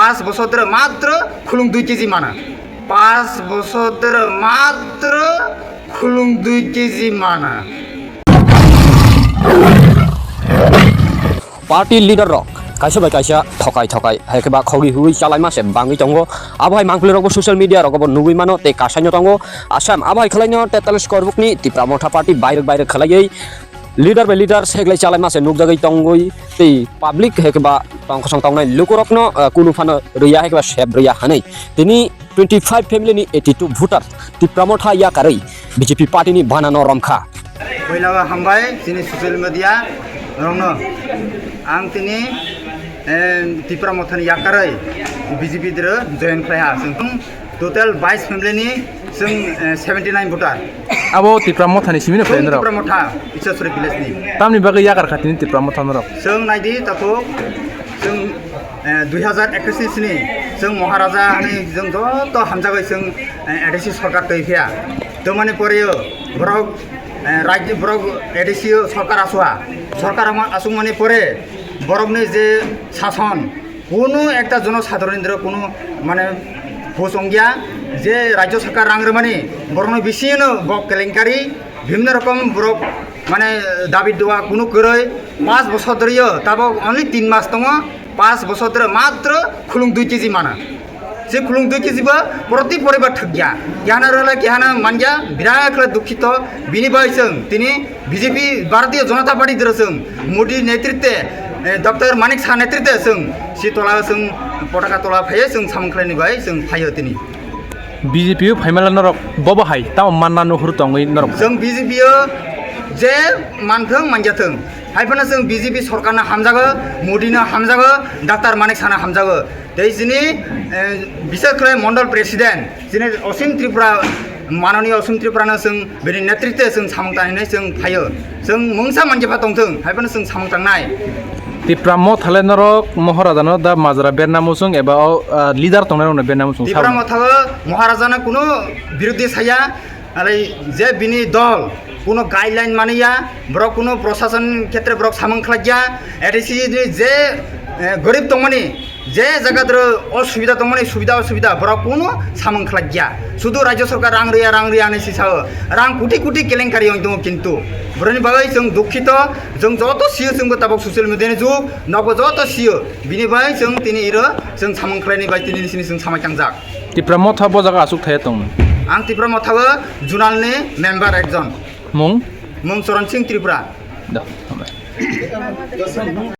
5 বছর ধরে মাত্র খুলুং 2 কেজি মানা 5 বছর ধরে মাত্র খুলুং 2 কেজি মানা party leader rock kaisa bai kaisa thokai haikeba khogi hui chalai mase bangi tongo abai mangpli rok social media rok bo nugui mano te kasaino tongo asam abai khalaino te talis korbukni tipra motha party baire khalai leader by leader seglai chalai mase nugjagai tongoi te public haikeba tongkhosang tongnai lukorokno kunufano riya haikeba sheb riya hanai tini 25 family ni 82 voter tipra motha ya karai BJP party ni banano romkha koilawa hambai sini social media rongno ang tini tipra mothani yakarai BJP dre join khaya sing total 22 family ni sing 79 voter abo tipra mothani simino friend ro tipra motha isasuri village ni tamni bagai yakar khatini tipra mothani ro sing naidi tato sing 2021 ni sing maharaja ni jeng joto hamjagai sing ADC sarkar toifia tomani poreyo borok রাজ্য বড় এডিসিও সরকার আসুয়া সরকার আসুক মানে পরে বরফনি যে শাসন কোনো একটা জনসাধারণের কোনো মানে ভোজ অঙ্গিয়া যে রাজ্য সরকার রাংরে মানে বরং বেশিনো বক কেলেঙ্কারি বিভিন্ন রকম বরফ মানে দাবি দেওয়া কোনো করে 5 বছর ধরেও তাবো অনলি 3 মাস দङ 5 বছর ধরে মাত্র খুলুং 2 কেজি মানা যে খুলুং 2 কেজি বা প্রতি পরিবার ঠগিয়া কেহানা রলে কেহানা মানজা বিরাট দুঃখিত বিনিময় जों তিনি বিজেপি ভারতীয় জনতা পার্টি ধরে মোদী নেতৃত্বে ডক্টর মানিক শাহ নেতৃত্বে जों সিতলা जों পতাকা তোলা ফাইয়ে जों সামংখ্লাইনি বাই जों ফাইयो তিনি BJP ফাইমালা নরক ববা হাই তাও মাননা নহর তংই নরক जों BJP जे मानथों मानजाथों हायफोरनो जों BJP सरकारनो हामजागो मोदीनो हामजागो डक्टर मानिक शाहनो हामजागो दिनै बिसोरखौ मण्डल प्रेसिडेन्ट दिनै असीम त्रिपुरा माननीय असीम त्रिपुरानो जों बेनि नेतृत्वे जों सामंतानै जों फायो जों मोनसा मानजाफा दंथों हायफोरनो जों सामंतांनाय tipra mothale norok महाराजानो दा माजरा बेरनामुसुं एबा लिडार तंनायनो बेरनामुसुं tipra mothago महाराजानो कुनो बिरोधी साया आरो जे बिनि दल কোনো গাইডলাইন মানিয়া ব্রক কোনো প্রশাসন ক্ষেত্রে ব্রক সামংখ্লাগিয়া এডিসি যে গরিব দংমানি যে জায়গার অসুবিধা দংমানি সুবিধা অসুবিধা ব্রক কোনো সামংখ্লাগিয়া শুধু রাজ্য সরকার রাং রিয়া আনি সিসাও রাং কোটি কোটি কেলেঙ্কারি দङ কিন্তু ব্রনি বাগै जों দুঃখিত जों যত সিও जोंबो তাবক সশিয়েল মিডিয়াनि जुग नबो যত সিও बिनि बाय जों तिनि इरो जों सामंख्लायनि बाय तिनि सिनि जों सामायखांजाक tipra motha bojaga asuk thaya tong आं tipra mothago जुनालनि मेम्बार एकजन mung Mung Soron Sing Tripura. dah